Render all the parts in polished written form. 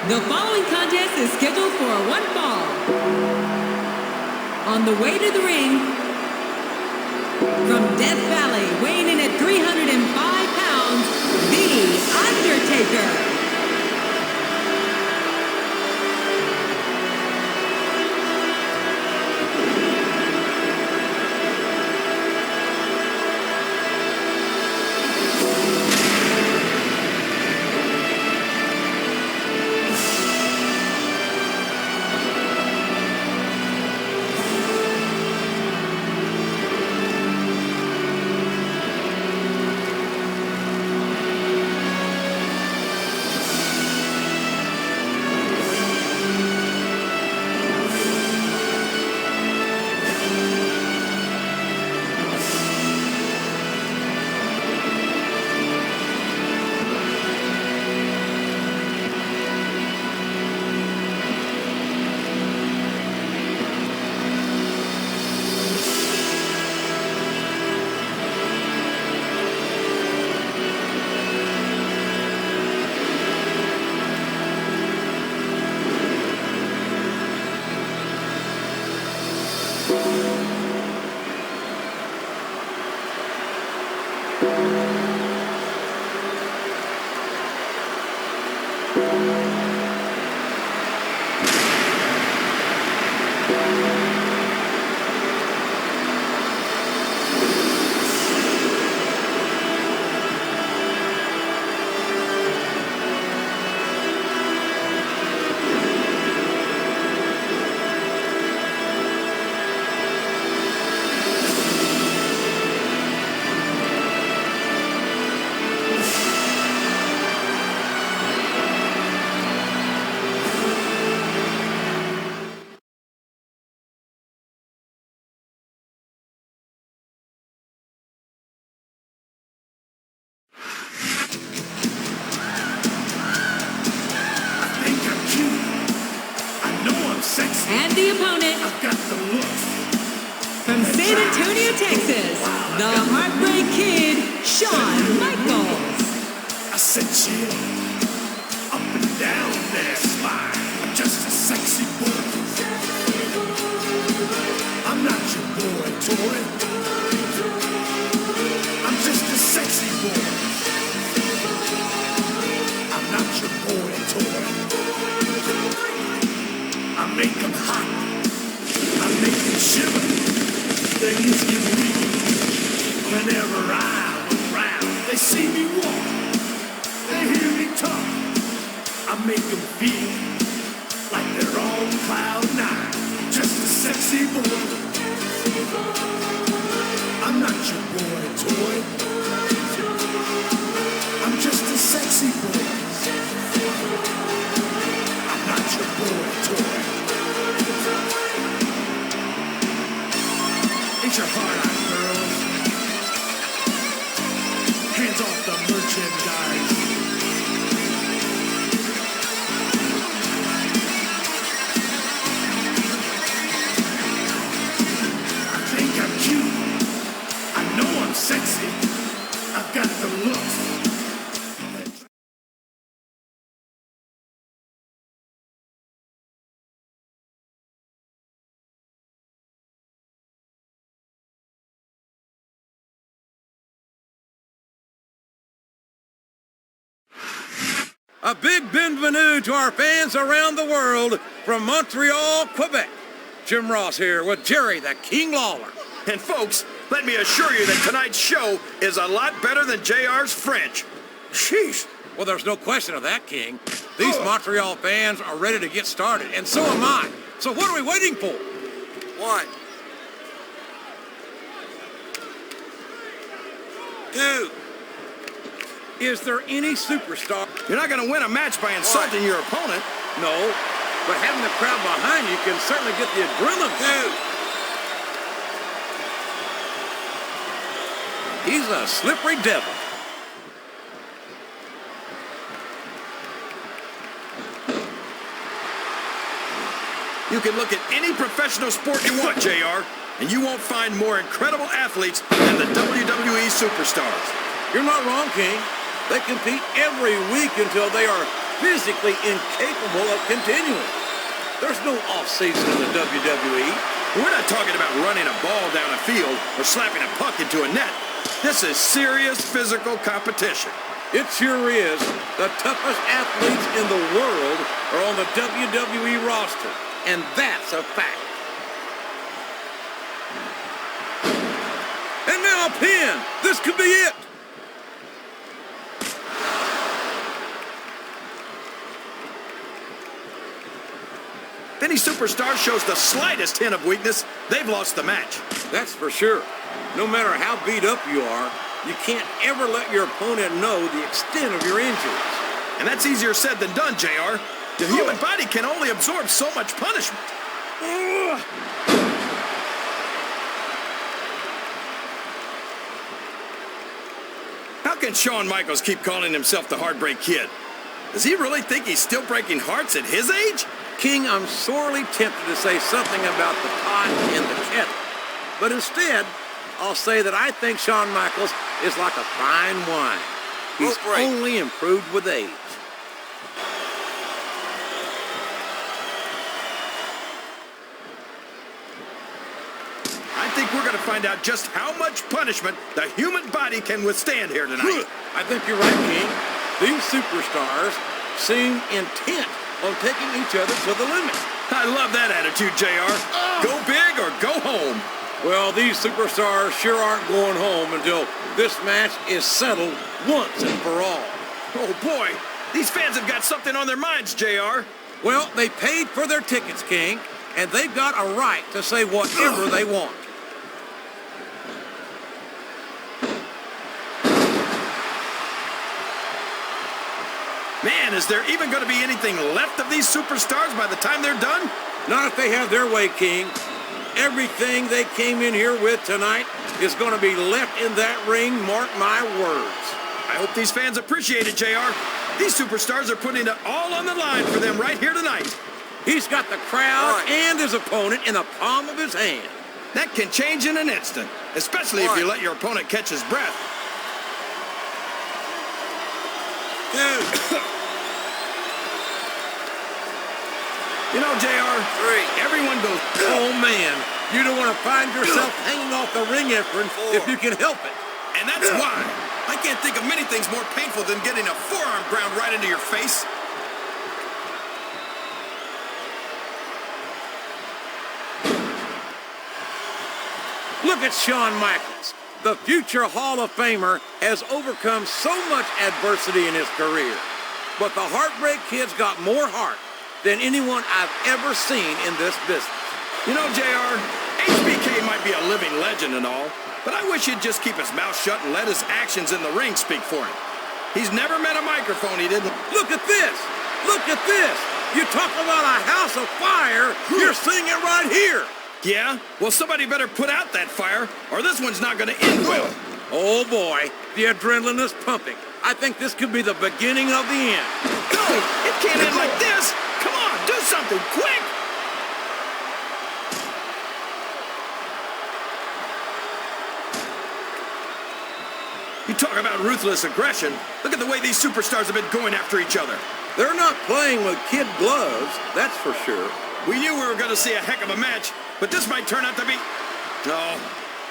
The following contest is scheduled for one fall. On the way to the ring, from Death Valley, weighing in at 305 pounds, The Undertaker. And the opponent, I've got the look. From San Antonio, Texas, the Heartbreak Kid, Shawn Michaels. I said chill, up and down their spine. I'm just a sexy boy. I'm not your boy toy. I'm just a sexy boy. I'm not your boy toy. I make them hot, I make them shiver. Things get real whenever I'm around. They see me walk, they hear me talk. I make them feel like they're on cloud nine. Just a sexy boy. I'm not your boy toy. I'm just a sexy boy. I'm not your boy toy. Ain't your heart out, girls? Hands off the merchandise. I think I'm cute. I know I'm sexy. I've got the looks. A big bienvenue to our fans around the world from Montreal, Quebec. Jim Ross here with Jerry the King Lawler. And folks, let me assure you that tonight's show is a lot better than JR's French. Sheesh. Well, there's no question of that, King. These Montreal fans are ready to get started, and so am I. So what are we waiting for? What? Dude. Is there any superstar? You're not going to win a match by insulting your opponent. No, but having the crowd behind you can certainly get the adrenaline. Dude. He's a slippery devil. You can look at any professional sport you want, JR, and you won't find more incredible athletes than the WWE superstars. You're not wrong, King. They compete every week until they are physically incapable of continuing. There's no off-season in the WWE. We're not talking about running a ball down a field or slapping a puck into a net. This is serious physical competition. It sure is. The toughest athletes in the world are on the WWE roster, and that's a fact. And now a pin. This could be it. If any superstar shows the slightest hint of weakness, they've lost the match. That's for sure. No matter how beat up you are, you can't ever let your opponent know the extent of your injuries. And that's easier said than done, JR. The human body can only absorb so much punishment. How can Shawn Michaels keep calling himself the Heartbreak Kid? Does he really think he's still breaking hearts at his age? King, I'm sorely tempted to say something about the pot and the kettle. But instead, I'll say that I think Shawn Michaels is like a fine wine. He's only improved with age. I think we're going to find out just how much punishment the human body can withstand here tonight. I think you're right, King. These superstars seem intent on taking each other to the limit. I love that attitude, JR. Go big or go home. Well, these superstars sure aren't going home until this match is settled once and for all. Oh, boy. These fans have got something on their minds, JR. Well, they paid for their tickets, King, and they've got a right to say whatever they want. Man, is there even going to be anything left of these superstars by the time they're done? Not if they have their way, King. Everything they came in here with tonight is going to be left in that ring, mark my words. I hope these fans appreciate it, JR. These superstars are putting it all on the line for them right here tonight. He's got the crowd and his opponent in the palm of his hand. That can change in an instant, especially if you let your opponent catch his breath. You know, JR, everyone goes, oh, man, you don't want to find yourself hanging off the ring apron if you can help it. And that's why. I can't think of many things more painful than getting a forearm ground right into your face. Look at Shawn Michaels. The future Hall of Famer has overcome so much adversity in his career. But the Heartbreak Kid's got more heart than anyone I've ever seen in this business. You know, JR, HBK might be a living legend and all, but I wish he'd just keep his mouth shut and let his actions in the ring speak for him. He's never met a microphone he didn't... Look at this! Look at this! You talk about a house of fire, you're seeing it right here! Yeah? Well, somebody better put out that fire, or this one's not going to end well. Oh, boy. The adrenaline is pumping. I think this could be the beginning of the end. No! It can't end like this! Come on, do something, quick! You talk about ruthless aggression. Look at the way these superstars have been going after each other. They're not playing with kid gloves, that's for sure. We knew we were going to see a heck of a match, but this might turn out to be... No.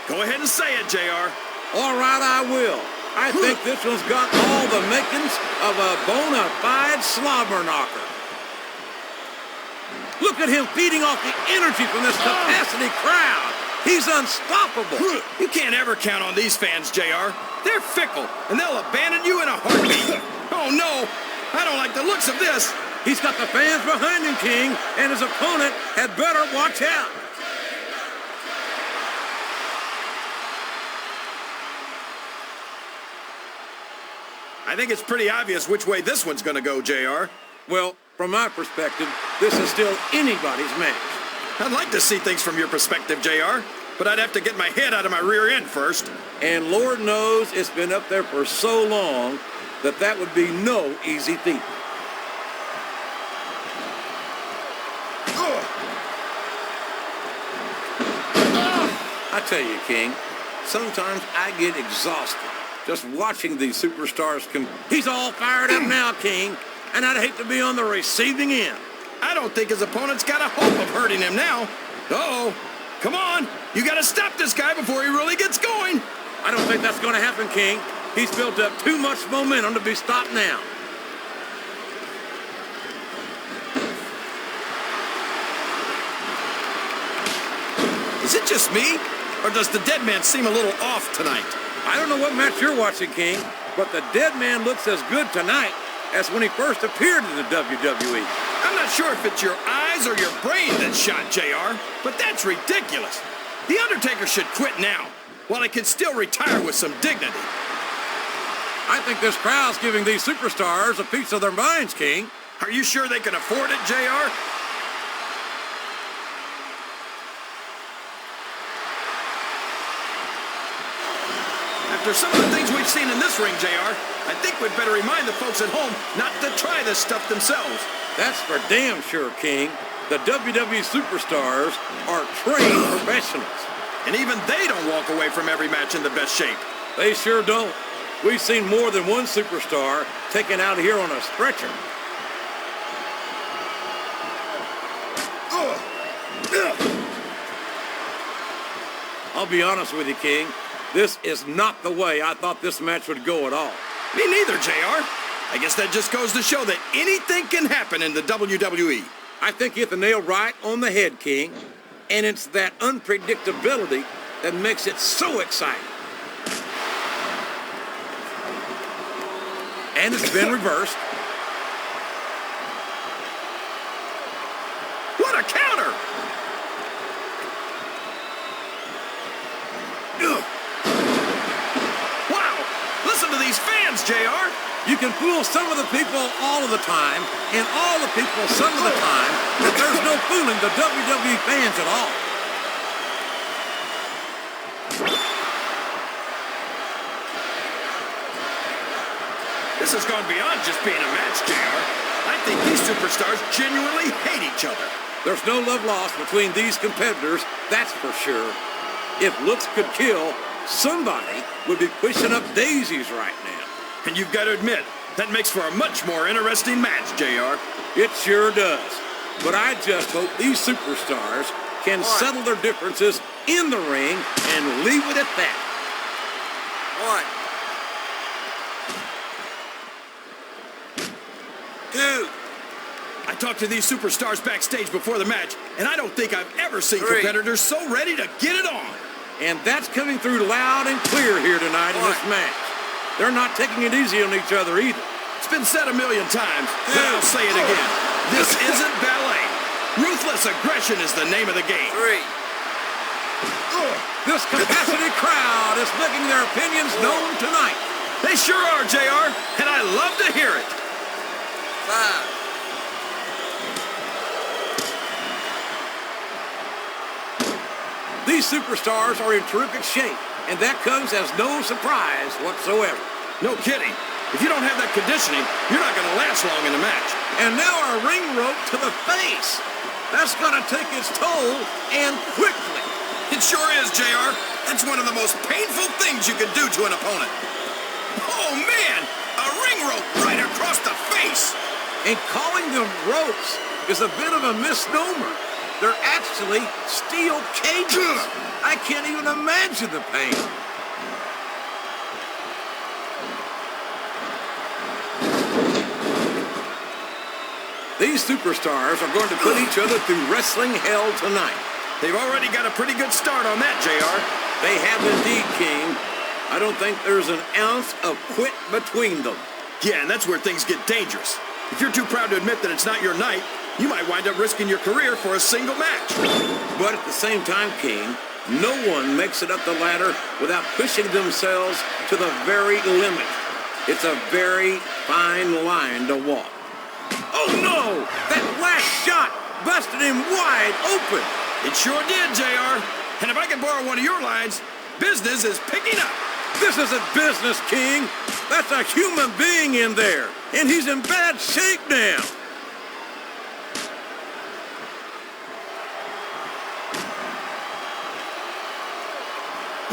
Go ahead and say it, JR. All right, I will. I think this one's got all the makings of a bona fide slobber knocker. Look at him feeding off the energy from this capacity crowd. He's unstoppable. You can't ever count on these fans, JR. They're fickle, and they'll abandon you in a heartbeat. Oh, no. I don't like the looks of this. He's got the fans behind him, King, and his opponent had better watch out. I think it's pretty obvious which way this one's going to go, JR. Well, from my perspective, this is still anybody's match. I'd like to see things from your perspective, JR, but I'd have to get my head out of my rear end first. And Lord knows it's been up there for so long that that would be no easy feat. I tell you, King, sometimes I get exhausted just watching these superstars He's all fired up now, King. and I'd hate to be on the receiving end. I don't think his opponent's got a hope of hurting him now. Uh-oh. Come on. You got to stop this guy before he really gets going. I don't think that's going to happen, King. He's built up too much momentum to be stopped now. Is it just me? Or does the dead man seem a little off tonight? I don't know what match you're watching, King, but the dead man looks as good tonight as when he first appeared in the WWE. I'm not sure if it's your eyes or your brain that's shot, JR, but that's ridiculous. The Undertaker should quit now, while he can still retire with some dignity. I think this crowd's giving these superstars a piece of their minds, King. Are you sure they can afford it, JR? After some of the things we've seen in this ring, JR, I think we'd better remind the folks at home not to try this stuff themselves. That's for damn sure, King. The WWE superstars are trained professionals. And even they don't walk away from every match in the best shape. They sure don't. We've seen more than one superstar taken out of here on a stretcher. I'll be honest with you, King. This is not the way I thought this match would go at all. Me neither, JR. I guess that just goes to show that anything can happen in the WWE. I think you hit the nail right on the head, King. And it's that unpredictability that makes it so exciting. And it's been reversed. What a counter! Wow! Listen to these fans, JR! You can fool some of the people all of the time, and all the people some of the time, but there's no fooling the WWE fans at all. This has gone beyond just being a match, JR. I think these superstars genuinely hate each other. There's no love lost between these competitors, that's for sure. If looks could kill, somebody would be pushing up daisies right now. And you've got to admit, that makes for a much more interesting match, JR. It sure does. But I just hope these superstars can settle their differences in the ring and leave it at that. One, two, I talked to these superstars backstage before the match, and I don't think I've ever seen three. competitors so ready to get it on. And that's coming through loud and clear here tonight in this match. They're not taking it easy on each other either. It's been said a million times, but I'll say it again. This isn't ballet. Ruthless aggression is the name of the game. 3, This capacity crowd is making their opinions known tonight. They sure are, JR, and I love to hear it. 5, These superstars are in terrific shape, and that comes as no surprise whatsoever. No kidding. If you don't have that conditioning, you're not going to last long in a match. And now a ring rope to the face. That's going to take its toll, and quickly. It sure is, JR. That's one of the most painful things you can do to an opponent. Oh, man! A ring rope right across the face! And calling them ropes is a bit of a misnomer. They're actually steel cages. I can't even imagine the pain. These superstars are going to put each other through wrestling hell tonight. They've already got a pretty good start on that, JR. They have indeed, King. I don't think there's an ounce of quit between them. Yeah, and that's where things get dangerous. If you're too proud to admit that it's not your night, you might wind up risking your career for a single match. But at the same time, King, no one makes it up the ladder without pushing themselves to the very limit. It's a very fine line to walk. Oh no! That last shot busted him wide open. It sure did, JR. And if I can borrow one of your lines, business is picking up. This isn't business, King. That's a human being in there, and he's in bad shape now.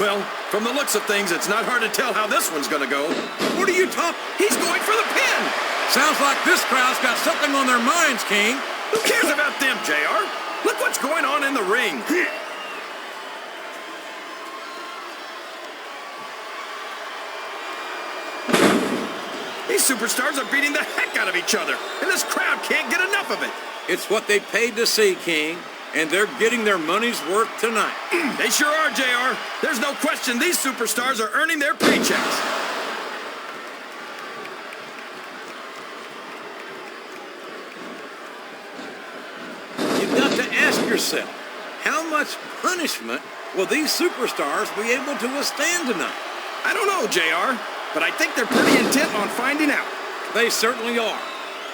Well, from the looks of things, it's not hard to tell how this one's going to go. What are you talking? He's going for the pin. Sounds like this crowd's got something on their minds, King. Who cares about them, JR? Look what's going on in the ring. These superstars are beating the heck out of each other, and this crowd can't get enough of it. It's what they paid to see, King, and they're getting their money's worth tonight. They sure are, JR. There's no question these superstars are earning their paychecks. You've got to ask yourself, how much punishment will these superstars be able to withstand tonight? I don't know, JR, but I think they're pretty intent on finding out. They certainly are.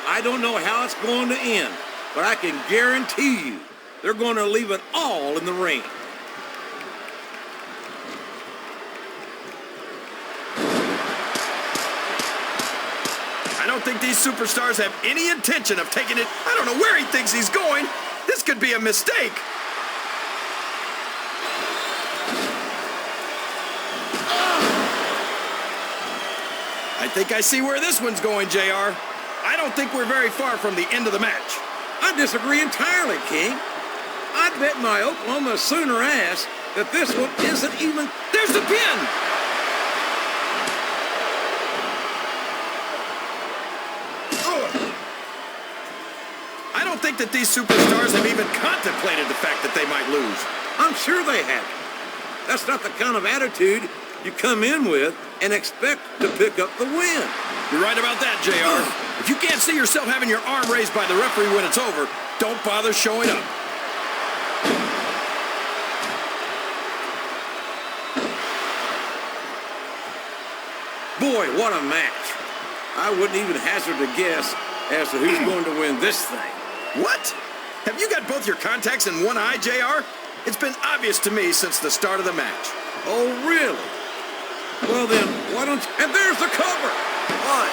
I don't know how it's going to end, but I can guarantee you they're going to leave it all in the ring. I don't think these superstars have any intention of taking it. I don't know where he thinks he's going. This could be a mistake. I think I see where this one's going, JR. I don't think we're very far from the end of the match. I disagree entirely, King. I'd bet my Oklahoma Sooner ass that this one isn't even... There's the pin! I don't think that these superstars have even contemplated the fact that they might lose. I'm sure they haven't. That's not the kind of attitude you come in with and expect to pick up the win. You're right about that, JR. If you can't see yourself having your arm raised by the referee when it's over, don't bother showing up. Boy, what a match. I wouldn't even hazard a guess as to who's going to win this thing. What? Have you got both your contacts in one eye, JR? It's been obvious to me since the start of the match. Oh, really? Well then, why don't you... And there's the cover! 1,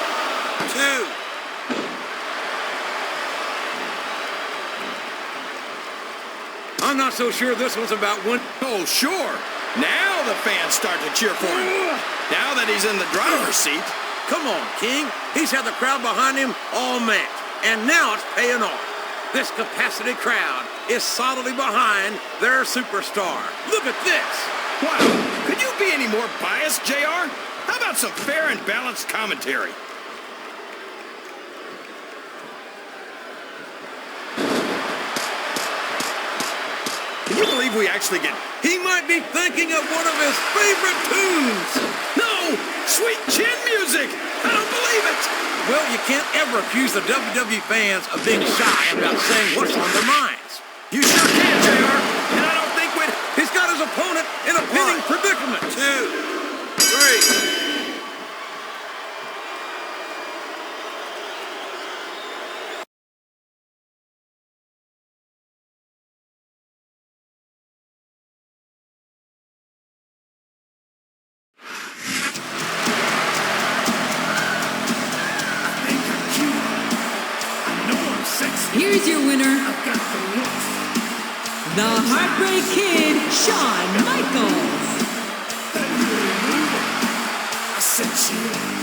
2. I'm not so sure this one's about one... Oh, sure. Now the fans start to cheer for him. Now that he's in the driver's seat. Come on, King. He's had the crowd behind him all match, and now it's paying off. This capacity crowd is solidly behind their superstar. Look at this. Wow. Could you be any more biased, JR? How about some fair and balanced commentary? Can you believe we actually get... He might be thinking of one of his favorite tunes. No! Sweet chin music! I don't believe it! Well, you can't ever accuse the WWE fans of being shy about saying what's on their minds. You sure can, JR. And I don't think we'd... He's got his opponent in a pinning 1, predicament. 2, 3. Here's your winner, I've got the looks. the Heartbreak Kid, Shawn Michaels. I said you.